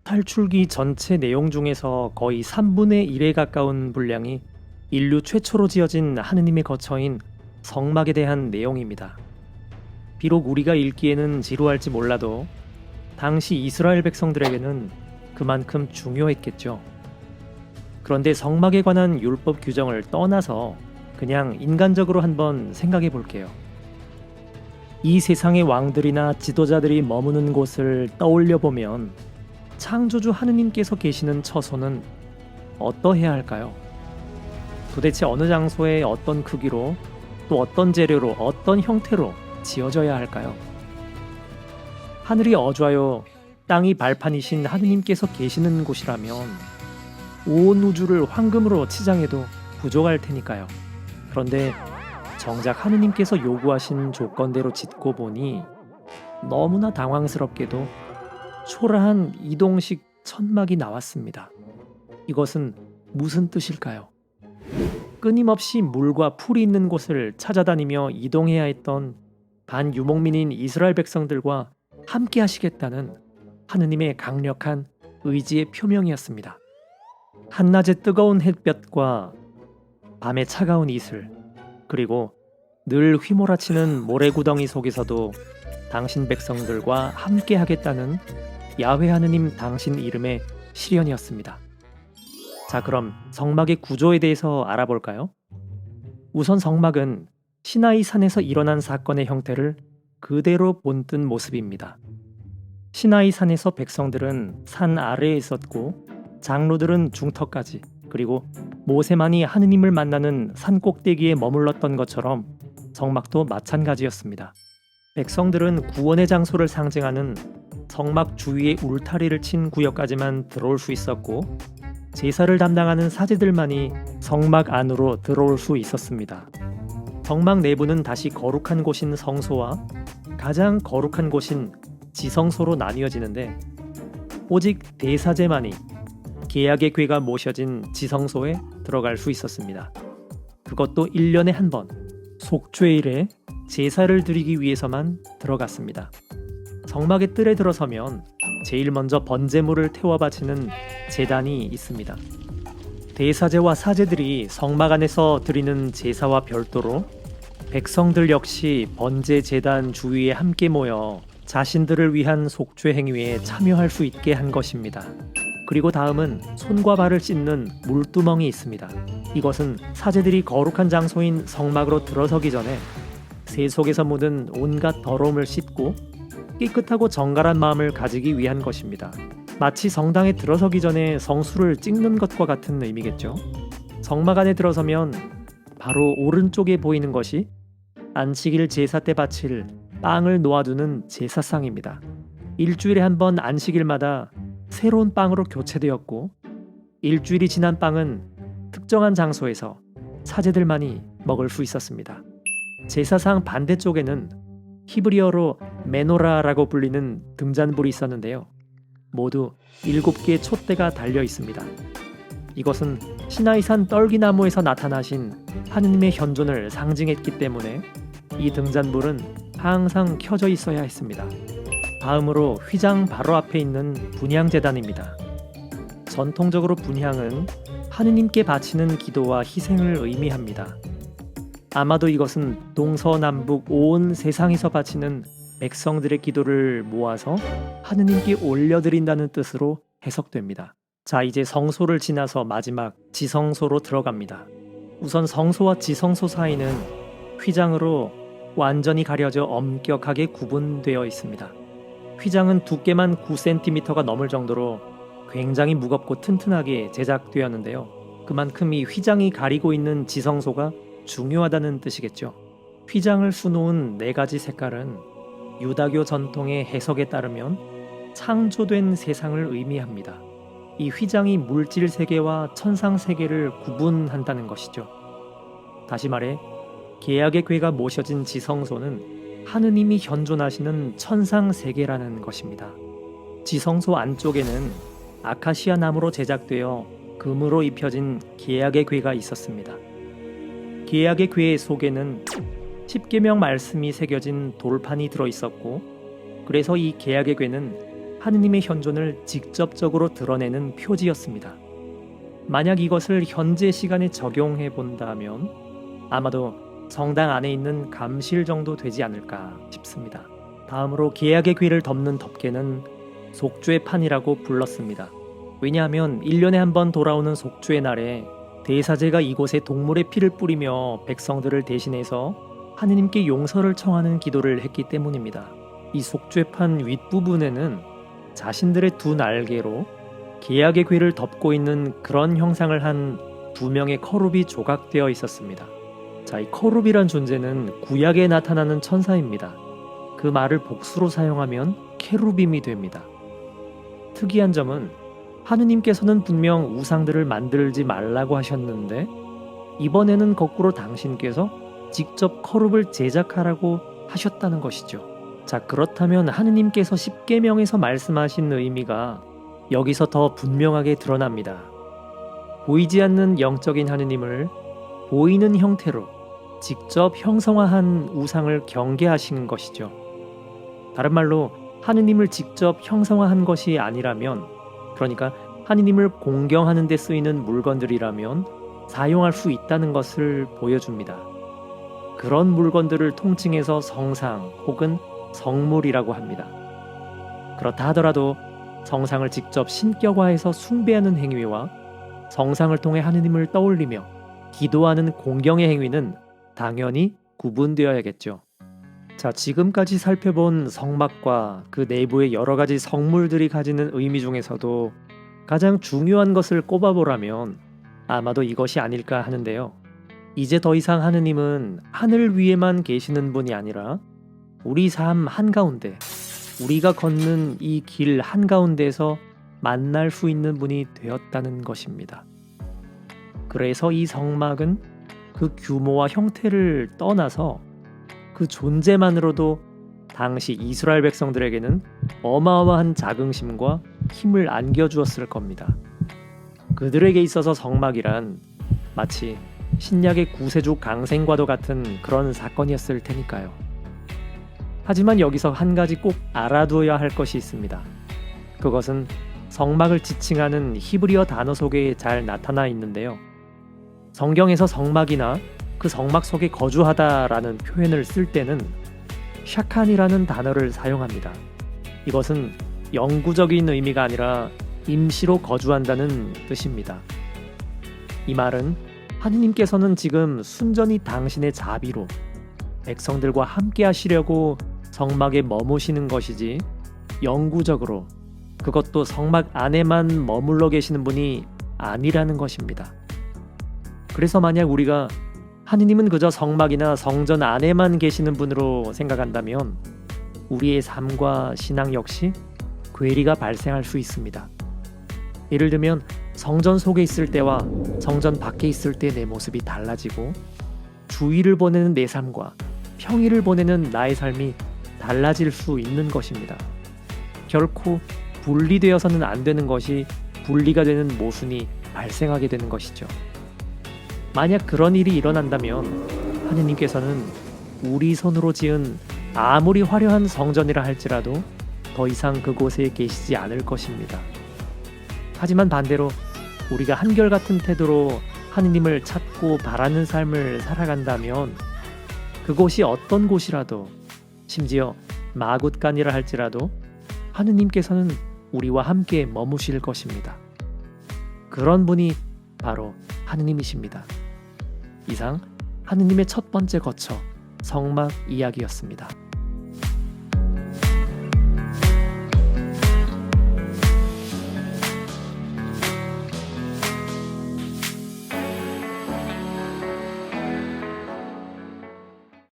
탈출기 전체 내용 중에서 거의 3분의 1에 가까운 분량이 인류 최초로 지어진 하느님의 거처인 성막에 대한 내용입니다. 비록 우리가 읽기에는 지루할지 몰라도 당시 이스라엘 백성들에게는 그만큼 중요했겠죠. 그런데 성막에 관한 율법 규정을 떠나서 그냥 인간적으로 한번 생각해 볼게요. 이 세상의 왕들이나 지도자들이 머무는 곳을 떠올려 보면 창조주 하느님께서 계시는 처소는 어떠해야 할까요? 도대체 어느 장소에 어떤 크기로 또 어떤 재료로 어떤 형태로 지어져야 할까요? 하늘이 어좌요 땅이 발판이신 하느님께서 계시는 곳이라면 온 우주를 황금으로 치장해도 부족할 테니까요. 그런데 정작 하느님께서 요구하신 조건대로 짓고 보니 너무나 당황스럽게도 초라한 이동식 천막이 나왔습니다. 이것은 무슨 뜻일까요? 끊임없이 물과 풀이 있는 곳을 찾아다니며 이동해야 했던 반유목민인 이스라엘 백성들과 함께 하시겠다는 하느님의 강력한 의지의 표명이었습니다. 한낮의 뜨거운 햇볕과 밤의 차가운 이슬, 그리고 늘 휘몰아치는 모래구덩이 속에서도 당신 백성들과 함께 하겠다는 야훼 하느님 당신 이름의 실현이었습니다. 자, 그럼 성막의 구조에 대해서 알아볼까요? 우선 성막은 시나이 산에서 일어난 사건의 형태를 그대로 본뜬 모습입니다. 시나이 산에서 백성들은 산 아래에 있었고 장로들은 중턱까지, 그리고 모세만이 하느님을 만나는 산 꼭대기에 머물렀던 것처럼 성막도 마찬가지였습니다. 백성들은 구원의 장소를 상징하는 성막 주위에 울타리를 친 구역까지만 들어올 수 있었고 제사를 담당하는 사제들만이 성막 안으로 들어올 수 있었습니다. 성막 내부는 다시 거룩한 곳인 성소와 가장 거룩한 곳인 지성소로 나뉘어지는데 오직 대사제만이 계약의 궤가 모셔진 지성소에 들어갈 수 있었습니다. 그것도 1년에 한 번 속죄일에 제사를 드리기 위해서만 들어갔습니다. 성막의 뜰에 들어서면 제일 먼저 번제물을 태워 바치는 제단이 있습니다. 대사제와 사제들이 성막 안에서 드리는 제사와 별도로 백성들 역시 번제 제단 주위에 함께 모여 자신들을 위한 속죄 행위에 참여할 수 있게 한 것입니다. 그리고 다음은 손과 발을 씻는 물두멍이 있습니다. 이것은 사제들이 거룩한 장소인 성막으로 들어서기 전에 새 속에서 묻은 온갖 더러움을 씻고 깨끗하고 정갈한 마음을 가지기 위한 것입니다. 마치 성당에 들어서기 전에 성수를 찍는 것과 같은 의미겠죠. 성막 안에 들어서면 바로 오른쪽에 보이는 것이 안식일 제사 때 바칠 빵을 놓아두는 제사상입니다. 일주일에 한 번 안식일마다 새로운 빵으로 교체되었고 일주일이 지난 빵은 특정한 장소에서 사제들만이 먹을 수 있었습니다. 제사상 반대쪽에는 히브리어로 메노라라고 불리는 등잔불이 있었는데요. 모두 7개의 촛대가 달려 있습니다. 이것은 시나이산 떨기나무에서 나타나신 하느님의 현존을 상징했기 때문에 이 등잔불은 항상 켜져 있어야 했습니다. 다음으로 휘장 바로 앞에 있는 분향제단입니다. 전통적으로 분향은 하느님께 바치는 기도와 희생을 의미합니다. 아마도 이것은 동서남북 온 세상에서 바치는 백성들의 기도를 모아서 하느님께 올려드린다는 뜻으로 해석됩니다. 자, 이제 성소를 지나서 마지막 지성소로 들어갑니다. 우선 성소와 지성소 사이는 휘장으로 완전히 가려져 엄격하게 구분되어 있습니다. 휘장은 두께만 9cm가 넘을 정도로 굉장히 무겁고 튼튼하게 제작되었는데요. 그만큼 이 휘장이 가리고 있는 지성소가 중요하다는 뜻이겠죠. 휘장을 수놓은 4가지 색깔은 유다교 전통의 해석에 따르면 창조된 세상을 의미합니다. 이 휘장이 물질 세계와 천상 세계를 구분한다는 것이죠. 다시 말해 계약의 궤가 모셔진 지성소는 하느님이 현존하시는 천상 세계라는 것입니다. 지성소 안쪽에는 아카시아 나무로 제작되어 금으로 입혀진 계약의 궤가 있었습니다. 계약의 궤 속에는 십계명 말씀이 새겨진 돌판이 들어 있었고, 그래서 이 계약의 궤는 하느님의 현존을 직접적으로 드러내는 표지였습니다. 만약 이것을 현재 시간에 적용해 본다면 아마도 성당 안에 있는 감실 정도 되지 않을까 싶습니다. 다음으로 계약의 궤를 덮는 덮개는 속죄판이라고 불렀습니다. 왜냐하면 1년에 한 번 돌아오는 속죄의 날에 대사제가 이곳에 동물의 피를 뿌리며 백성들을 대신해서 하느님께 용서를 청하는 기도를 했기 때문입니다. 이 속죄판 윗부분에는 자신들의 두 날개로 계약의 궤를 덮고 있는 그런 형상을 한 두 명의 커룹이 조각되어 있었습니다. 자, 이 커룹이란 존재는 구약에 나타나는 천사입니다. 그 말을 복수로 사용하면 케루빔이 됩니다. 특이한 점은 하느님께서는 분명 우상들을 만들지 말라고 하셨는데 이번에는 거꾸로 당신께서 직접 커룹을 제작하라고 하셨다는 것이죠. 자, 그렇다면 하느님께서 십계명에서 말씀하신 의미가 여기서 더 분명하게 드러납니다. 보이지 않는 영적인 하느님을 보이는 형태로 직접 형성화한 우상을 경계하신 것이죠. 다른 말로 하느님을 직접 형성화한 것이 아니라면, 그러니까 하느님을 공경하는 데 쓰이는 물건들이라면 사용할 수 있다는 것을 보여줍니다. 그런 물건들을 통칭해서 성상 혹은 성물이라고 합니다. 그렇다 하더라도 성상을 직접 신격화해서 숭배하는 행위와 성상을 통해 하느님을 떠올리며 기도하는 공경의 행위는 당연히 구분되어야겠죠. 자, 지금까지 살펴본 성막과 그 내부의 여러 가지 성물들이 가지는 의미 중에서도 가장 중요한 것을 꼽아보라면 아마도 이것이 아닐까 하는데요. 이제 더 이상 하느님은 하늘 위에만 계시는 분이 아니라 우리 삶 한가운데, 우리가 걷는 이 길 한가운데에서 만날 수 있는 분이 되었다는 것입니다. 그래서 이 성막은 그 규모와 형태를 떠나서 그 존재만으로도 당시 이스라엘 백성들에게는 어마어마한 자긍심과 힘을 안겨주었을 겁니다. 그들에게 있어서 성막이란 마치 신약의 구세주 강생과도 같은 그런 사건이었을 테니까요. 하지만 여기서 한 가지 꼭 알아두어야 할 것이 있습니다. 그것은 성막을 지칭하는 히브리어 단어 속에 잘 나타나 있는데요. 성경에서 성막이나 그 성막 속에 거주하다라는 표현을 쓸 때는 샤칸이라는 단어를 사용합니다. 이것은 영구적인 의미가 아니라 임시로 거주한다는 뜻입니다. 이 말은 하느님께서는 지금 순전히 당신의 자비로 백성들과 함께 하시려고 성막에 머무시는 것이지 영구적으로, 그것도 성막 안에만 머물러 계시는 분이 아니라는 것입니다. 그래서 만약 우리가 하느님은 그저 성막이나 성전 안에만 계시는 분으로 생각한다면 우리의 삶과 신앙 역시 괴리가 발생할 수 있습니다. 예를 들면 성전 속에 있을 때와 성전 밖에 있을 때 내 모습이 달라지고, 주일을 보내는 내 삶과 평일을 보내는 나의 삶이 달라질 수 있는 것입니다. 결코 분리되어서는 안 되는 것이 분리가 되는 모순이 발생하게 되는 것이죠. 만약 그런 일이 일어난다면 하느님께서는 우리 손으로 지은 아무리 화려한 성전이라 할지라도 더 이상 그곳에 계시지 않을 것입니다. 하지만 반대로 우리가 한결같은 태도로 하느님을 찾고 바라는 삶을 살아간다면 그곳이 어떤 곳이라도, 심지어 마굿간이라 할지라도 하느님께서는 우리와 함께 머무실 것입니다. 그런 분이 바로 하느님이십니다. 이상 하느님의 첫 번째 거처 성막 이야기였습니다.